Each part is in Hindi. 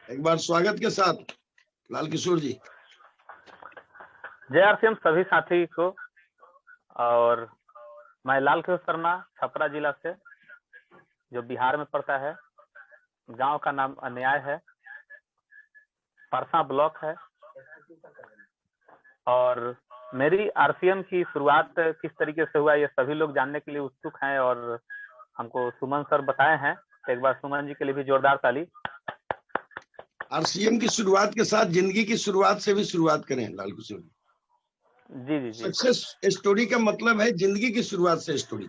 एक बार स्वागत के साथ लाल किशोर जी। जय आरसीएम सभी साथी को। और मैं लाल किशोर शर्मा, छपरा जिला से, जो बिहार में पड़ता है। गांव का नाम अन्याय है, परसा ब्लॉक है। और मेरी आरसीएम की शुरुआत किस तरीके से हुआ ये सभी लोग जानने के लिए उत्सुक हैं और हमको सुमन सर बताए हैं। एक बार सुमन जी के लिए भी जोरदार ताली। आरसीएम की शुरुआत के साथ जिंदगी की शुरुआत से भी शुरुआत करें लाल किशोर जी। जी जी जी। सक्सेस स्टोरी का मतलब है जिंदगी की शुरुआत से स्टोरी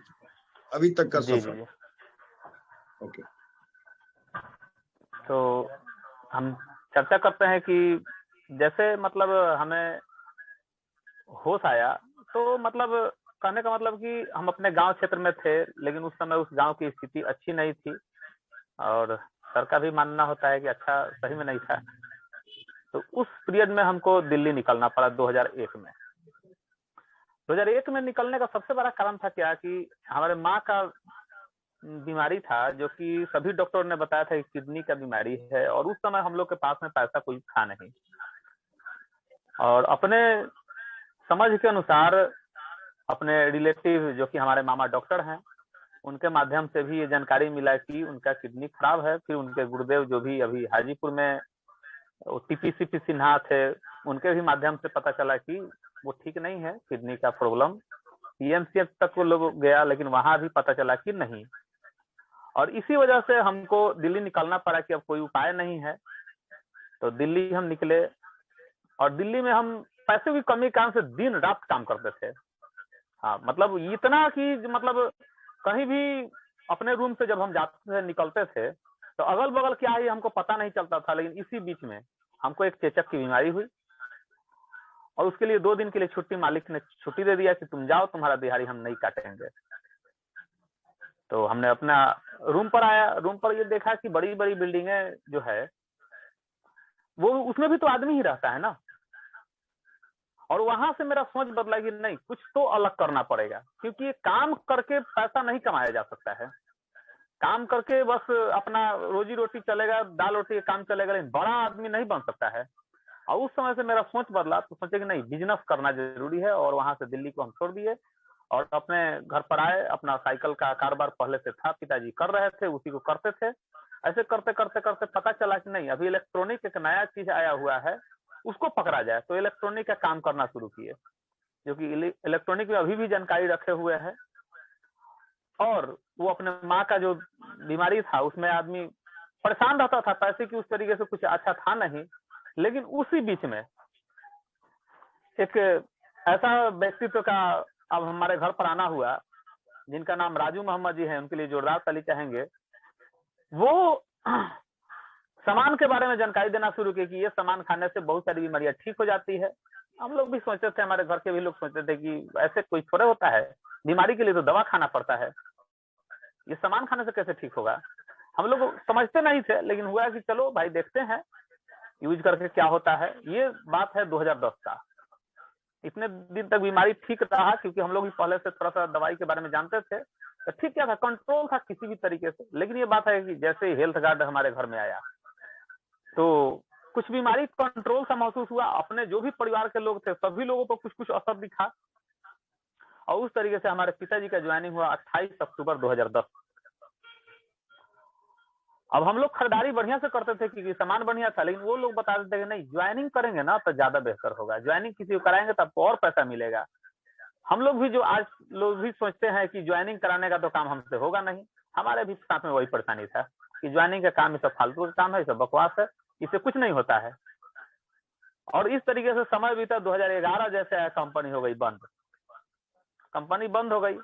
अभी तक का जी सफर। जी। ओके, तो हम चर्चा करते हैं कि जैसे मतलब हमें होश आया, तो मतलब कहने का मतलब कि हम अपने गांव क्षेत्र में थे, लेकिन उस समय उस गांव की स्थिति अच्छी नहीं थी और सर का भी मानना होता है कि अच्छा सही में नहीं था। तो उस पीरियड में हमको दिल्ली निकलना पड़ा 2001 में। 2001 में निकलने का सबसे बड़ा कारण था क्या कि हमारे माँ का बीमारी था, जो कि सभी डॉक्टर ने बताया था कि किडनी का बीमारी है, और उस समय हम लोग के पास में पैसा कोई था नहीं। और अपने समझ के अनुसार अपने रिलेटिव जो कि हमारे मामा डॉक्टर हैं, उनके माध्यम से भी ये जानकारी मिला कि उनका किडनी खराब है। फिर उनके गुरुदेव जो भी अभी हाजीपुर में टीपीसीपी सिन्हा थे, उनके भी माध्यम से पता चला कि वो ठीक नहीं है, किडनी का प्रॉब्लम। पीएमसीएच तक वो लोग गया, लेकिन वहां भी पता चला कि नहीं। और इसी वजह से हमको दिल्ली निकलना पड़ा कि अब कोई उपाय नहीं है। तो दिल्ली हम निकले, और दिल्ली में हम पैसे की कमी के कारण से दिन रात काम करते थे। हाँ, मतलब इतना कि मतलब कहीं भी अपने रूम से जब हम जाते थे, निकलते थे, तो अगल बगल क्या है हमको पता नहीं चलता था। लेकिन इसी बीच में हमको एक चेचक की बीमारी हुई, और उसके लिए 2 दिन के लिए छुट्टी, मालिक ने छुट्टी दे दिया कि तुम जाओ, तुम्हारा दिहाड़ी हम नहीं काटेंगे। तो हमने अपना रूम पर आया। रूम पर ये देखा कि बड़ी बड़ी बिल्डिंगें जो है वो, उसमें भी तो आदमी ही रहता है ना। और वहां से मेरा सोच बदला कि नहीं, कुछ तो अलग करना पड़ेगा, क्योंकि काम करके पैसा नहीं कमाया जा सकता है। काम करके बस अपना रोजी रोटी चलेगा, दाल रोटी का काम चलेगा, लेकिन बड़ा आदमी नहीं बन सकता है। और उस समय से मेरा सोच बदला, तो सोचे कि नहीं, बिजनेस करना जरूरी है। और वहां से दिल्ली को हम छोड़ दिए और अपने घर पर आए। अपना साइकिल का कारोबार पहले से था, पिताजी कर रहे थे, उसी को करते थे। ऐसे करते करते करते पता चला कि नहीं, अभी इलेक्ट्रॉनिक एक नया चीज आया हुआ है, उसको पकड़ा जाए। तो इलेक्ट्रॉनिक का काम करना शुरू किए, जो कि इलेक्ट्रॉनिक में अभी भी जानकारी रखे हुए है। और वो अपने माँ का जो बीमारी था, उसमें आदमी परेशान रहता था, पैसे की उस तरीके से कुछ अच्छा था नहीं। लेकिन उसी बीच में एक ऐसा व्यक्तित्व का अब हमारे घर पर आना हुआ, जिनका नाम राजू मोहम्मद जी है। उनके लिए जोरदार ताली चाहेंगे। वो सामान के बारे में जानकारी देना शुरू की कि ये सामान खाने से बहुत सारी बीमारियां ठीक हो जाती है। हम लोग भी सोचते थे, हमारे घर के भी लोग सोचते थे कि ऐसे कोई थोड़े होता है, बीमारी के लिए तो दवा खाना पड़ता है, ये सामान खाने से कैसे ठीक होगा। हम लोग समझते नहीं थे, लेकिन हुआ कि चलो भाई देखते हैं यूज करके क्या होता है। ये बात है 2010 का। इतने दिन तक बीमारी ठीक रहा, क्योंकि हम लोग भी पहले से थोड़ा सा दवाई के बारे में जानते थे, तो ठीक क्या था, कंट्रोल था किसी भी तरीके से। लेकिन ये बात है कि जैसे हेल्थ गार्ड हमारे घर में आया, तो कुछ बीमारी कंट्रोल सा महसूस हुआ। अपने जो भी परिवार के लोग थे, सभी लोगों पर कुछ कुछ असर दिखा। और उस तरीके से हमारे पिताजी का ज्वाइनिंग हुआ 28 अक्टूबर 2010। अब हम लोग खरीदारी बढ़िया से करते थे, क्योंकि सामान बढ़िया था। लेकिन वो लोग बता देते थे कि नहीं, ज्वाइनिंग करेंगे ना तो ज्यादा बेहतर होगा, ज्वाइनिंग किसी को कराएंगे तो आपको और पैसा मिलेगा। हम लोग भी जो आज लोग भी सोचते हैं कि ज्वाइनिंग कराने का तो काम हमसे होगा नहीं, हमारे भी साथ में वही परेशानी था कि ज्वाइनिंग का काम, ये सब फालतू का काम है, ये सब बकवास है, इससे कुछ नहीं होता है। और इस तरीके से समय बीता। 2011 जैसे कंपनी हो गई बंद, कंपनी बंद हो गई।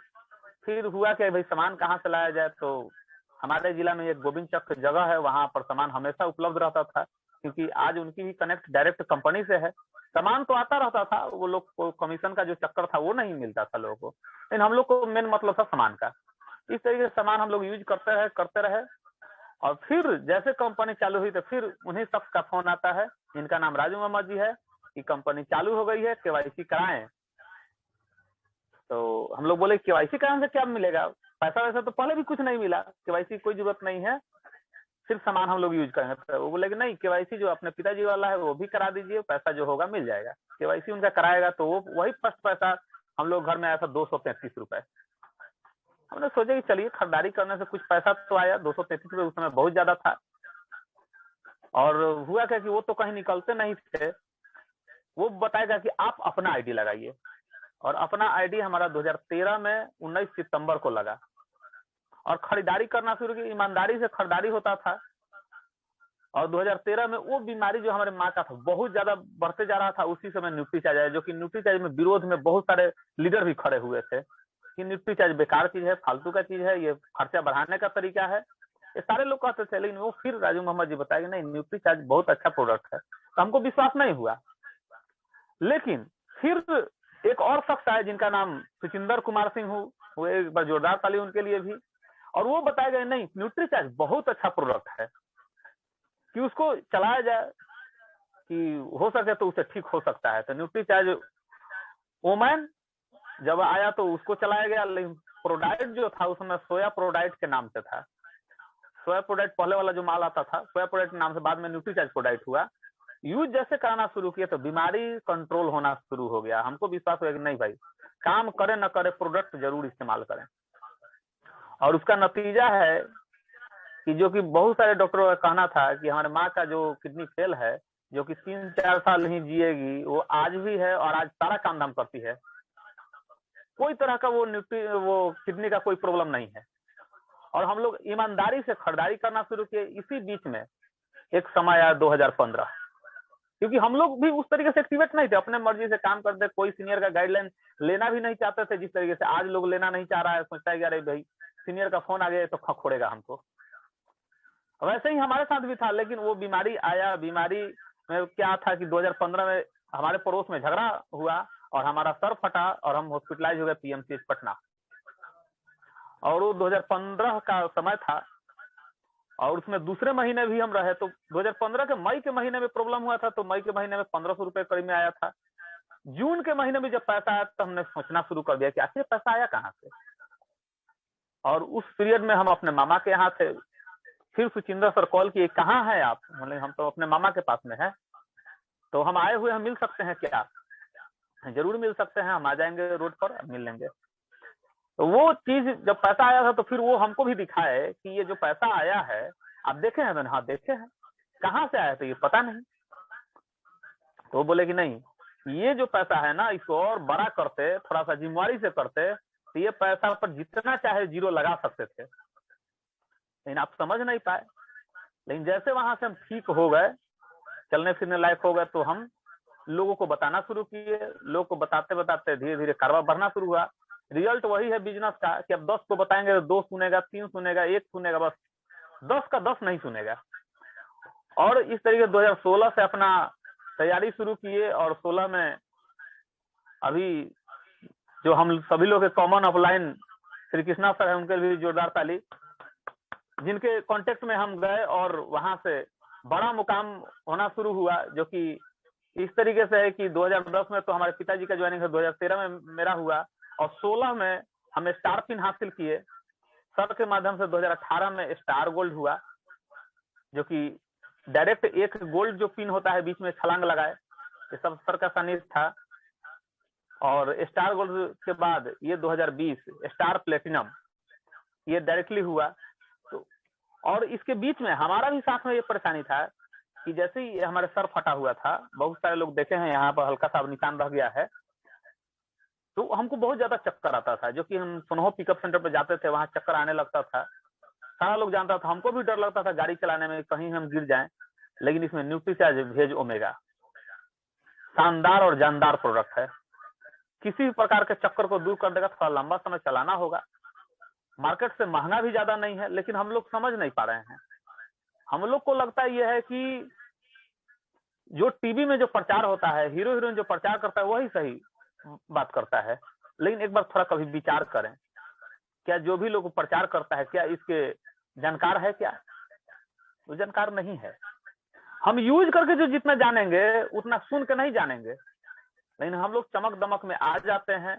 फिर हुआ कि भाई सामान कहाँ से लाया जाए। तो हमारे जिला में एक गोविंद चक जगह है, वहां पर सामान हमेशा उपलब्ध रहता था, क्योंकि आज उनकी भी कनेक्ट डायरेक्ट कंपनी से है। सामान तो आता रहता था, वो लोग को कमीशन का जो चक्कर था वो नहीं मिलता था लोगों को, लेकिन हम लोग को मेन मतलब था सामान का। इस तरीके से सामान हम लोग यूज करते रहे। और फिर जैसे कंपनी चालू हुई, तो फिर उन्हीं शख्स का फोन आता है, जिनका नाम राजू मोहम्मद जी है, कि कंपनी चालू हो गई है, केवाईसी कराएं। तो हम लोग बोले केवाईसी कराने से क्या मिलेगा, पैसा वैसा तो पहले भी कुछ नहीं मिला, केवाईसी कोई जरूरत नहीं है, सिर्फ सामान हम लोग यूज करेंगे। तो वो बोले कि नहीं, केवाईसी जो अपने पिताजी वाला है वो भी करा दीजिए, पैसा जो होगा मिल जाएगा। केवाईसी उनका कराएगा तो वो वही फर्स्ट पैसा हम लोग घर में आया था 233 रुपए। हमने सोचा कि चलिए खरीदारी करने से कुछ पैसा तो आया। 233 रुपए उस समय बहुत ज्यादा था। और हुआ क्या कि वो तो कहीं निकलते नहीं थे। वो बताएगा कि आप अपना आईडी लगाइए, और अपना आईडी हमारा 2013 में 19 सितंबर को लगा, और खरीदारी करना शुरू की। ईमानदारी से खरीदारी होता था। और 2013 में वो बीमारी जो हमारे माँ का था बहुत ज्यादा बढ़ते जा रहा था। उसी समय न्यूट्रीचार्ज आया, जो कि न्यूट्रीचार्ज में विरोध में बहुत सारे लीडर भी खड़े हुए थे कि न्यूट्रीचार्ज बेकार चीज है, फालतू का चीज है, ये खर्चा बढ़ाने का तरीका है, ये सारे लोग कहते थे। लेकिन वो फिर राजू मोहम्मद जी बताया नहीं, न्यूट्रीचार्ज बहुत अच्छा प्रोडक्ट है। तो हमको विश्वास नहीं हुआ। लेकिन फिर एक और शख्स आए जिनका नाम सुचिंदर कुमार सिंह हो, वो एक बार जोरदार ताली उनके लिए भी। और वो बताया गया नहीं, न्यूट्रीचार्ज बहुत अच्छा प्रोडक्ट है कि उसको चलाया जाए, कि हो सके तो उसे ठीक हो सकता है। तो न्यूट्रीचार्ज ओमैन जब आया तो उसको चलाया गया। लेकिन प्रोडाइट जो था उसमें सोया प्रोडाइट के नाम से था। सोया प्रोडाइट पहले वाला जो माल आता था, सोया प्रोडाइट के नाम से, बाद में न्यूट्रीचार्ज प्रोडाइट हुआ। यूज जैसे कराना शुरू किया तो बीमारी कंट्रोल होना शुरू हो गया। हमको विश्वास हुआ कि नहीं भाई, काम करे न करे प्रोडक्ट जरूर इस्तेमाल करें। और उसका नतीजा है कि जो कि बहुत सारे डॉक्टरों का कहना था कि हमारे माँ का जो किडनी फेल है, जो कि 3-4 साल ही जिएगी, वो आज भी है और आज सारा काम धाम करती है। कोई तरह का वो किडनी का कोई प्रॉब्लम नहीं है। और हम लोग ईमानदारी से खरीदारी करना शुरू किए। इसी बीच में एक समय आया 2015, क्योंकि हम लोग भी उस तरीके से एक्टिवेट नहीं थे, अपने मर्जी से काम करते, कोई सीनियर का गाइडलाइन लेना भी नहीं चाहते थे। जिस तरीके से आज लोग लेना नहीं चाह रहा है, सोचता है कि अरे भाई सीनियर का फोन आ गया तो खखोड़ेगा हमको। वैसे ही हमारे साथ भी था। लेकिन वो बीमारी आया। बीमारी में क्या था कि 2015 में हमारे पड़ोस में झगड़ा हुआ और हमारा सर फटा और हम हॉस्पिटलाइज हो गए पीएमसीएच पटना। और वो 2015 का समय था। और उसमें दूसरे महीने भी हम रहे। तो 2015 के मई के महीने में प्रॉब्लम हुआ था, तो मई के महीने में 1500 रुपए करीब में आया था। जून के महीने में जब पैसा आया तो हमने सोचना शुरू कर दिया कि आखिर पैसा आया कहाँ से। और उस पीरियड में हम अपने मामा के यहाँ थे। फिर सुचिंदर सर कॉल किए, कहाँ है आप? मतलब हम तो अपने मामा के पास में है, तो हम आए हुए, हम मिल सकते हैं क्या? जरूर मिल सकते हैं, हम आ जाएंगे रोड पर, मिल लेंगे। तो वो चीज जब पैसा आया था तो फिर वो हमको भी दिखाए कि ये जो पैसा आया है आप देखे हैं? मैंने हाँ देखे हैं। कहाँ से आया था ये पता नहीं। तो वो बोले कि नहीं, ये जो पैसा है ना, इसको और बड़ा करते, थोड़ा सा जिम्मेवारी से करते, तो ये पैसा पर जितना चाहे जीरो लगा सकते थे। लेकिन आप समझ नहीं पाए। लेकिन जैसे वहां से हम ठीक हो गए, चलने फिरने लायक हो गए, तो हम लोगों को बताना शुरू किए। लोगों को बताते बताते धीरे धीरे कारोबार बढ़ना शुरू हुआ। रिजल्ट वही है बिजनेस का कि अब 10 को बताएंगे तो 2 सुनेगा, 3 सुनेगा, 1 सुनेगा, बस 10 का 10 नहीं सुनेगा। और इस तरीके 2016 से अपना तैयारी शुरू किए। और 16 में अभी जो हम सभी लोग के common offline Shri Krishna sir है, उनके भी जोरदार ताली, जिनके कांटेक्ट में हम गए और वहां से बड़ा मुकाम होना शुरू हुआ। जो कि इस तरीके से है कि 2010 में तो हमारे पिताजी का ज्वाइनिंग है, 2013 में मेरा हुआ, और 16 में हमें स्टार पिन हासिल किए सर के माध्यम से। 2018 में स्टार गोल्ड हुआ, जो कि डायरेक्ट एक गोल्ड जो पिन होता है बीच में छलांग लगाए, ये सब सर का सानिध्य था। और स्टार गोल्ड के बाद ये 2020 स्टार प्लेटिनम ये डायरेक्टली हुआ। तो और इसके बीच में हमारा भी साथ में ये परेशानी था कि जैसे ही हमारे सर फटा हुआ था, बहुत सारे लोग देखे हैं यहाँ पर हल्का सा निशान रह गया है, तो हमको बहुत ज्यादा चक्कर आता था। जो कि हम सुनहो पिकअप सेंटर पर जाते थे, वहां चक्कर आने लगता था। सारा लोग जानता था, हमको भी डर लगता था गाड़ी चलाने में, कहीं हम गिर जाएं। लेकिन इसमें न्यूट्रीचार्ज भेज ओमेगा शानदार और जानदार प्रोडक्ट है। किसी भी प्रकार के चक्कर को दूर कर देगा। थोड़ा लंबा समय चलाना होगा, मार्केट से महंगा भी ज्यादा नहीं है, लेकिन हम लोग समझ नहीं पा रहे हैं। हम लोग को लगता यह है कि जो टीवी में जो प्रचार होता है, हीरो हीरोइन जो प्रचार करता है वही सही बात करता है। लेकिन एक बार थोड़ा कभी विचार करें, क्या जो भी लोग प्रचार करता है क्या इसके जानकार है? क्या वो जानकार नहीं है। हम यूज करके जो जितना जानेंगे उतना सुन के नहीं जानेंगे। लेकिन हम लोग चमक दमक में आ जाते हैं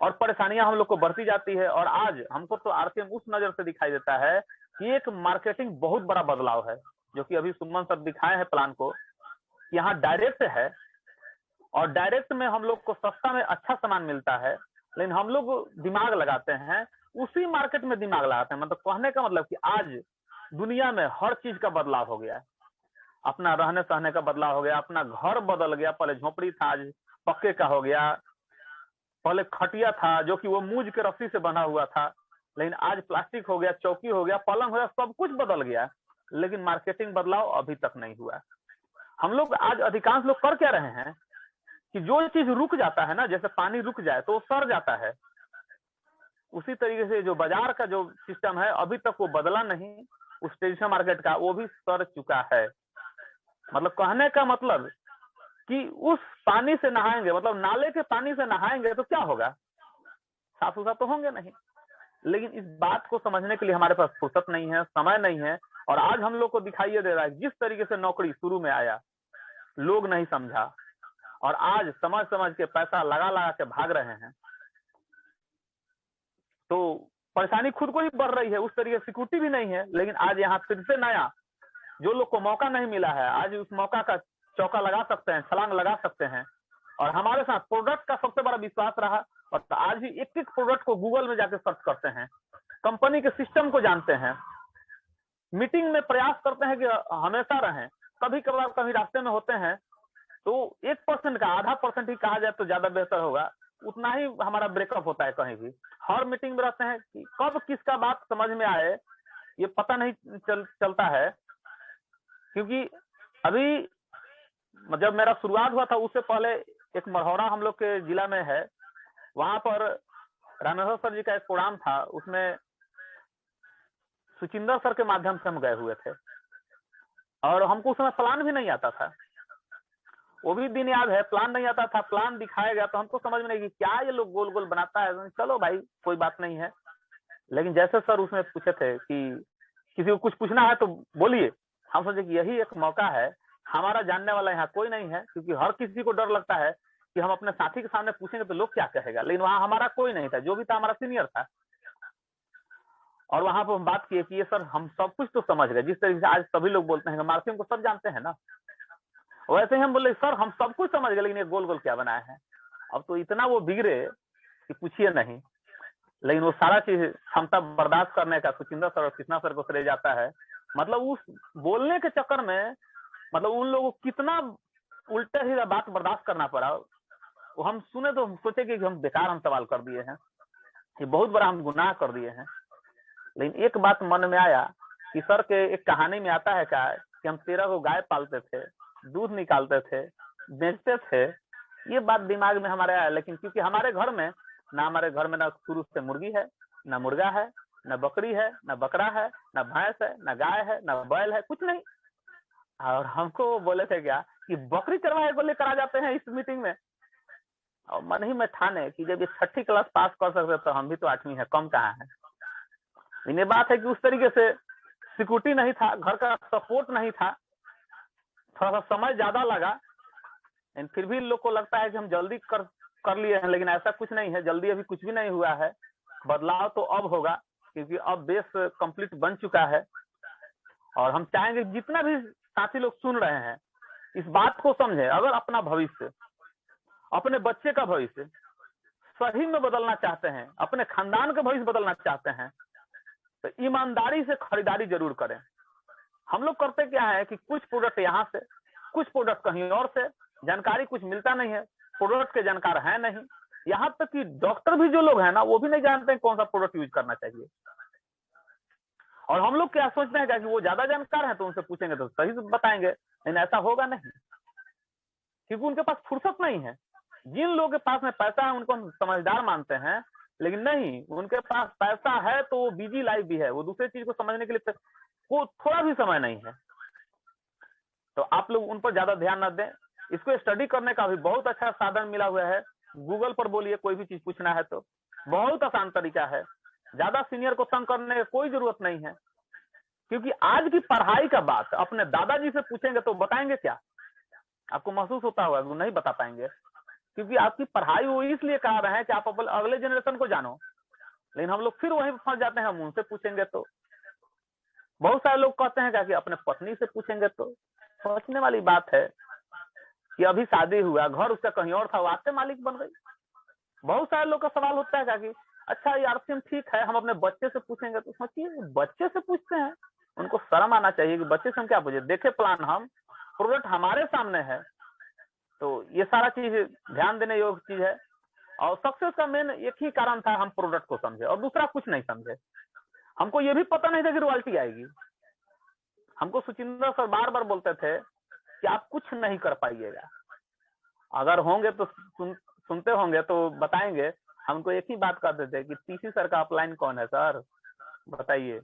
और परेशानियां हम लोग को बढ़ती जाती है। और आज हमको तो आरसीएम उस नजर से दिखाई देता है कि एक मार्केटिंग बहुत बड़ा बदलाव है, जो कि अभी सुमन सर दिखाए हैं प्लान को। यहाँ डायरेक्ट है और डायरेक्ट में हम लोग को सस्ता में अच्छा सामान मिलता है, लेकिन हम लोग दिमाग लगाते हैं, उसी मार्केट में दिमाग लगाते हैं। मतलब कहने का मतलब कि आज दुनिया में हर चीज का बदलाव हो गया है। अपना रहने सहने का बदलाव हो गया, अपना घर बदल गया। पहले झोपड़ी था, आज पक्के का हो गया। पहले खटिया था जो कि वो मूज के रस्सी से बना हुआ था, लेकिन आज प्लास्टिक हो गया, चौकी हो गया, पलंग हो गया, सब कुछ बदल गया। लेकिन मार्केटिंग बदलाव अभी तक नहीं हुआ। हम लोग आज अधिकांश लोग कर क्या रहे हैं कि जो चीज रुक जाता है ना, जैसे पानी रुक जाए तो वो सड़ जाता है, उसी तरीके से जो बाजार का जो सिस्टम है अभी तक वो बदला नहीं। उस ट्रेडिशनल मार्केट का वो भी सड़ चुका है। मतलब कहने का मतलब कि उस पानी से नहाएंगे, मतलब नाले के पानी से नहाएंगे तो क्या होगा, साफ सुथरा तो होंगे नहीं। लेकिन इस बात को समझने के लिए हमारे पास फुर्सत नहीं है, समय नहीं है। और आज हम लोग को दिखाई दे रहा है जिस तरीके से नौकरी शुरू में आया, लोग नहीं समझा, और आज समझ समझ के पैसा लगा लगा के भाग रहे हैं, तो परेशानी खुद को ही बढ़ रही है। उस तरीके से सिक्योरिटी भी नहीं है। लेकिन आज यहाँ फिर से नया, जो लोग को मौका नहीं मिला है, आज उस मौका का चौका लगा सकते हैं, छलांग लगा सकते हैं। और हमारे साथ प्रोडक्ट का सबसे बड़ा विश्वास रहा, और आज भी एक एक प्रोडक्ट को गूगल में जाकर सर्च करते हैं, कंपनी के सिस्टम को जानते हैं, मीटिंग में प्रयास करते हैं कि हमेशा रहें। कभी कभार कभी रास्ते में होते हैं तो 1% का, आधा % ही कहा जाए तो ज्यादा बेहतर होगा, उतना ही हमारा ब्रेकअप होता है। कहीं भी हर मीटिंग में रहते हैं कि कब किसका बात समझ में आए ये पता नहीं चलता है। क्योंकि अभी जब मेरा शुरुआत हुआ था उससे पहले एक मरहौरा हम लोग के जिला में है, वहां पर रामेश्वर सर जी का एक प्रोग्राम था, उसमें सुचिंदर सर के माध्यम से हम गए हुए थे, और हमको उस समय प्लान भी नहीं आता था। वो भी दिन याद है, प्लान नहीं आता था, प्लान दिखाया गया तो हमको समझ में नहीं कि क्या ये लोग गोल गोल बनाता है। चलो भाई कोई बात नहीं है। लेकिन जैसे सर उसमें पूछे थे कि किसी को कुछ पूछना है तो बोलिए, हम सोचे कि यही एक मौका है, हमारा जानने वाला यहाँ कोई नहीं है। क्योंकि हर किसी को डर लगता है कि हम अपने साथी के सामने पूछेंगे तो लोग क्या कहेगा, लेकिन वहां हमारा कोई नहीं था, जो भी था हमारा सीनियर था। और वहां पर हम बात किए कि ये सर हम सब कुछ तो समझ गए, जिस तरीके से आज सभी लोग बोलते हैं मार्केटिंग को सब जानते हैं ना, वैसे ही हम बोले सर हम सब कुछ समझ गए, लेकिन ये गोल गोल क्या बनाया है। अब तो इतना वो बिगड़े कि पूछिए नहीं। लेकिन वो सारा चीज क्षमता बर्दाश्त करने का सुचिंदर सर और कृष्णा सर को श्रेय जाता है। मतलब उस बोलने के चक्कर में मतलब उन लोगों को कितना उल्टा सीधा बात बर्दाश्त करना पड़ा। वो हम सुने तो हम सोचे कि हम बेकार हम सवाल कर दिए हैं, ये बहुत बड़ा हम गुनाह कर दिए हैं। लेकिन एक बात मन में आया कि सर के एक कहानी में आता है क्या कि हम 13 को गाय पालते थे, दूध निकालते थे, बेचते थे। ये बात दिमाग में हमारे आया। लेकिन क्योंकि हमारे घर में ना शुरू से मुर्गी है, ना मुर्गा है, ना बकरी है, ना बकरा है, ना भैंस है, ना गाय है, ना बैल है, कुछ नहीं। और हमको बोले थे क्या कि बकरी चरवाहे को लेकर आ जाते हैं इस मीटिंग में। और मन ही में ठाने कि जब ये 6ठी क्लास पास कर सकते तो हम भी तो 8वीं है, कम कहाँ है। इन्हें बात है कि उस तरीके से सिक्योरिटी नहीं था, घर का सपोर्ट नहीं था, थोड़ा सा समय ज्यादा लगा। लेकिन फिर भी लोग को लगता है कि हम जल्दी कर लिए हैं, लेकिन ऐसा कुछ नहीं है, जल्दी अभी कुछ भी नहीं हुआ है। बदलाव तो अब होगा, क्योंकि अब बेस कंप्लीट बन चुका है। और हम चाहेंगे जितना भी साथी लोग सुन रहे हैं इस बात को समझे। अगर अपना भविष्य, अपने बच्चे का भविष्य सही में बदलना चाहते हैं, अपने खानदान का भविष्य बदलना चाहते हैं, तो ईमानदारी से खरीदारी जरूर करें। हम लोग करते क्या है कि कुछ प्रोडक्ट यहाँ से, कुछ प्रोडक्ट कहीं और से, जानकारी कुछ मिलता नहीं है, प्रोडक्ट के जानकार है नहीं। यहाँ तक कि डॉक्टर भी जो लोग हैं ना, वो भी नहीं जानते हैं कौन सा प्रोडक्ट यूज करना चाहिए। और हम लोग क्या सोचते हैं कि वो ज्यादा जानकार हैं तो उनसे पूछेंगे तो सही बताएंगे, लेकिन ऐसा होगा नहीं, क्योंकि उनके पास फुर्सत नहीं है। जिन लोगों के पास में पैसा है उनको हम समझदार मानते हैं, लेकिन नहीं, उनके पास पैसा है तो वो बिजी लाइफ भी है, वो दूसरे चीज को समझने के लिए को थोड़ा भी समय नहीं है। तो आप लोग उन पर ज्यादा ध्यान न दें। इसको स्टडी करने का भी बहुत अच्छा साधन मिला हुआ है। गूगल पर बोलिए, कोई भी चीज पूछना है तो बहुत आसान तरीका है। ज्यादा सीनियर को तंग करने की कोई जरूरत नहीं है, क्योंकि आज की पढ़ाई का बात अपने दादाजी से पूछेंगे तो बताएंगे क्या? आपको महसूस होता होगा वो नहीं बता पाएंगे, क्योंकि आपकी पढ़ाई वो इसलिए करा रहे हैं कि आप अगले जनरेशन को जानो। लेकिन हम लोग फिर वहीं फंस जाते हैं, हम उनसे पूछेंगे तो बहुत सारे लोग कहते हैं क्या कि अपने पत्नी से पूछेंगे, तो सोचने वाली बात है कि अभी शादी हुआ, घर उसका कहीं और था, वो आपसे मालिक बन गई। बहुत सारे लोग का सवाल होता है क्या कि अच्छा यार सिम ठीक है, हम अपने बच्चे से पूछेंगे, तो सोचिए बच्चे से पूछते हैं, उनको शर्म आना चाहिए कि बच्चे से हम क्या पूछे, देखे प्लान, हम प्रोडक्ट हमारे सामने है। तो ये सारा चीज ध्यान देने योग्य चीज है। और सक्सेस का मेन एक ही कारण था, हम प्रोडक्ट को समझे और दूसरा कुछ नहीं समझे। हमको ये भी पता नहीं था कि रॉयल्टी आएगी। हमको सुचिंद्र सर बार बार बोलते थे कि आप कुछ नहीं कर पाइएगा, अगर होंगे तो सुनते होंगे तो बताएंगे। हमको एक ही बात कहते थे कि टीसी सर का अपलाइन कौन है सर, बताइए,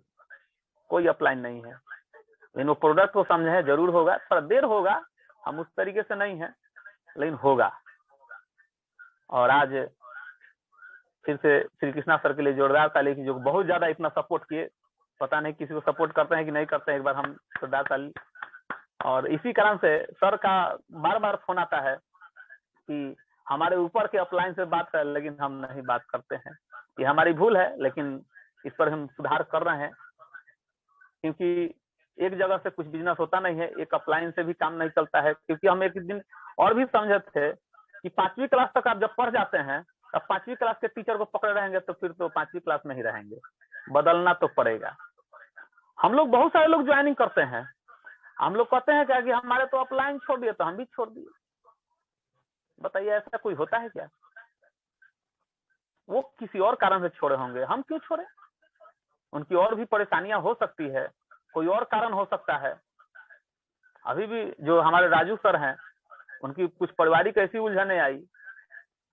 कोई अपलाइन नहीं है। लेकिन वो प्रोडक्ट को समझे है, जरूर होगा, थोड़ा देर होगा, हम उस तरीके से नहीं है, लेकिन होगा। और आज फिर से श्री कृष्णा सर के लिए जोरदार ताली की, जो बहुत ज्यादा इतना सपोर्ट किए, पता नहीं किसी को सपोर्ट करते हैं कि नहीं करते हैं, एक बार हम जोरदार ताली। और इसी कारण से सर का बार बार फोन आता है कि हमारे ऊपर के अपलाइन से बात कर, लेकिन हम नहीं बात करते हैं। ये हमारी भूल है, लेकिन इस पर हम सुधार कर रहे हैं, क्योंकि एक जगह से कुछ बिजनेस होता नहीं है, एक अपलाइन से भी काम नहीं चलता है। क्योंकि हम एक दिन और भी समझे थे कि 5वीं क्लास तक आप जब पढ़ जाते हैं, अब 5वीं क्लास के टीचर को पकड़े रहेंगे तो फिर तो 5वीं क्लास में ही रहेंगे, बदलना तो पड़ेगा। हम लोग बहुत सारे लोग ज्वाइनिंग करते हैं, हम लोग कहते हैं क्या कि हमारे तो अपलाइन छोड़ दिए, तो हम भी छोड़ दिए। बताइए ऐसा कोई होता है क्या? वो किसी और कारण से छोड़े होंगे, हम क्यों छोड़े? उनकी और भी परेशानियां हो सकती है, कोई और कारण हो सकता है। अभी भी जो हमारे राजू सर हैं, उनकी कुछ पारिवारिक ऐसी उलझने आई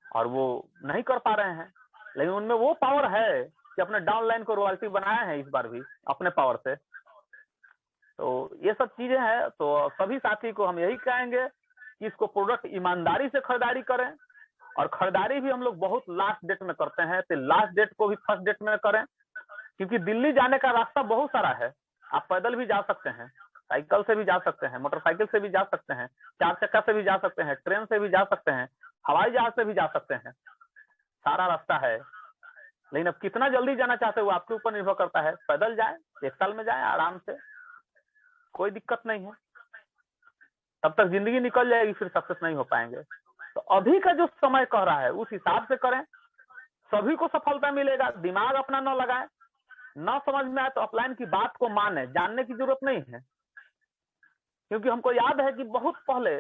और वो नहीं कर पा रहे हैं, लेकिन उनमें वो पावर है कि अपने डाउनलाइन को रॉयल्टी बनाया है इस बार भी अपने पावर से। तो ये सब चीजें हैं। तो सभी साथी को हम यही कहेंगे कि इसको प्रोडक्ट ईमानदारी से खरीदारी करें, और खरीदारी भी हम लोग बहुत लास्ट डेट में करते हैं, तो लास्ट डेट को भी फर्स्ट डेट में करें, क्योंकि दिल्ली जाने का रास्ता बहुत सारा है। आप पैदल भी जा सकते हैं, साइकिल से भी जा सकते हैं, मोटरसाइकिल से भी जा सकते हैं, 4 चक्का से भी जा सकते हैं, ट्रेन से भी जा सकते हैं, हवाई जहाज से भी जा सकते हैं, सारा रास्ता है। लेकिन अब कितना जल्दी जाना चाहते हो आपके ऊपर निर्भर करता है। पैदल जाए, 1 साल में जाए आराम से, कोई दिक्कत नहीं है, तब तक जिंदगी निकल जाएगी, फिर सक्सेस नहीं हो पाएंगे। तो अभी का जो समय कह रहा है उस हिसाब से करें, सभी को सफलता मिलेगा। दिमाग अपना न लगाए, ना समझ में आए तो अपलाइन की बात को माने, जानने की जरूरत नहीं है। क्योंकि हमको याद है कि बहुत पहले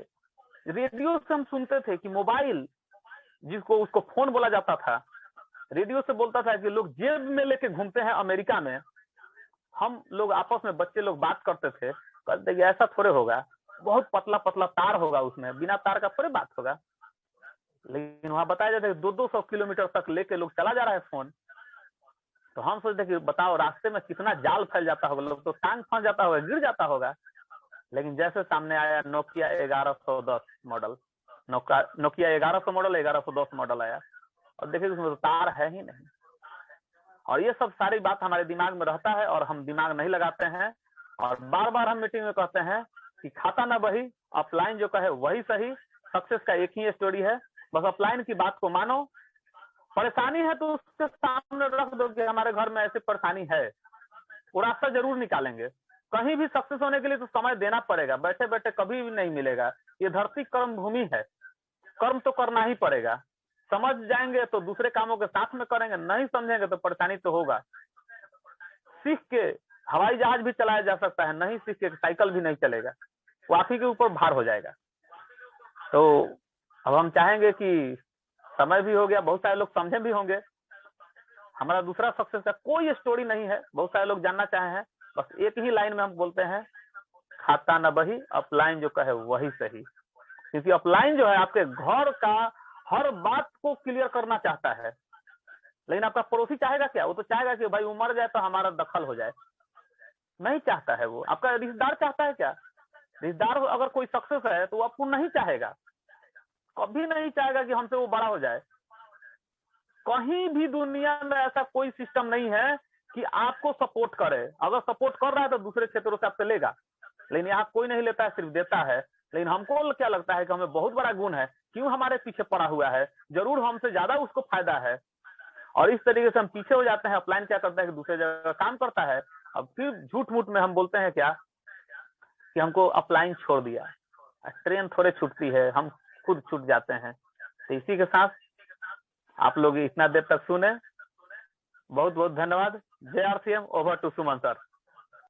रेडियो से हम सुनते थे कि मोबाइल, जिसको उसको फोन बोला जाता था, रेडियो से बोलता था कि लोग जेब में लेके घूमते हैं अमेरिका में। हम लोग आपस में बच्चे लोग बात करते थे, कहते कि ऐसा थोड़े होगा, बहुत पतला पतला तार होगा, उसमें बिना तार का थोड़े बात होगा। लेकिन वहां बताया जाता है 200-200 किलोमीटर तक लेके लोग चला जा रहा है फोन। तो हम सोचते कि बताओ रास्ते में कितना जाल फैल जाता होगा, लोग तो टांग फंस जाता होगा, गिर जाता होगा। लेकिन जैसे सामने आया Nokia 1110 model, Nokia 1100 model, 1110 model आया, और देखिए उसमें तो तार है ही नहीं। और ये सब सारी बात हमारे दिमाग में रहता है और हम दिमाग नहीं लगाते हैं। और बार बार हम मीटिंग में कहते हैं कि खाता ना बही, अपलाइन जो कहे वही सही। सक्सेस का एक ही स्टोरी है, बस अपलाइन की बात को मानो। परेशानी है तो उसके सामने रख दो कि हमारे घर में ऐसी परेशानी है, वो रास्ता जरूर निकालेंगे। कहीं भी सक्सेस होने के लिए तो समय देना पड़ेगा, बैठे बैठे कभी भी नहीं मिलेगा। ये धरती कर्म भूमि है, कर्म तो करना ही पड़ेगा। समझ जाएंगे तो दूसरे कामों के साथ में करेंगे, नहीं समझेंगे तो परेशानी तो होगा। सीख के हवाई जहाज भी चलाया जा सकता है, नहीं सीख के साइकिल भी नहीं चलेगा, वो आप ही के ऊपर भार हो जाएगा। तो अब हम चाहेंगे कि समय भी हो गया, बहुत सारे लोग समझे भी होंगे। हमारा दूसरा सक्सेस का कोई स्टोरी नहीं है, बहुत सारे लोग जानना चाहे हैं, बस एक ही लाइन में हम बोलते हैं, खाता न बही, अपलाइन जो कहे वही सही। क्योंकि अपलाइन जो है आपके घर का हर बात को क्लियर करना चाहता है। लेकिन आपका पड़ोसी चाहेगा क्या? वो तो चाहेगा कि भाई उमर जाए तो हमारा दखल हो जाए, नहीं चाहता है वो। आपका रिश्तेदार चाहता है क्या? रिश्तेदार अगर कोई सक्सेस है तो वो आपको नहीं चाहेगा, कभी नहीं चाहेगा कि हमसे वो बड़ा हो जाए। कहीं भी दुनिया में ऐसा कोई सिस्टम नहीं है कि आपको सपोर्ट करे। अगर सपोर्ट कर रहा है तो दूसरे क्षेत्रों से आपसे लेगा, लेकिन यहाँ कोई नहीं लेता है, सिर्फ देता है। लेकिन हमको क्या लगता है कि हमें बहुत बड़ा गुण है, क्यों हमारे पीछे पड़ा हुआ है, जरूर हमसे ज्यादा उसको फायदा है। और इस तरीके से हम पीछे हो जाते हैं। अपलाइन क्या करता है कि दूसरे जगह काम करता है अब फिर झूठ मूठ में हम बोलते हैं क्या कि हमको अपलाइन छोड़ दिया, ट्रेन थोड़े छूटती है, हम खुद छूट जाते हैं। तो इसी के साथ आप लोग इतना देर तक सुने, बहुत बहुत धन्यवाद। JRCM, over to Suman sir.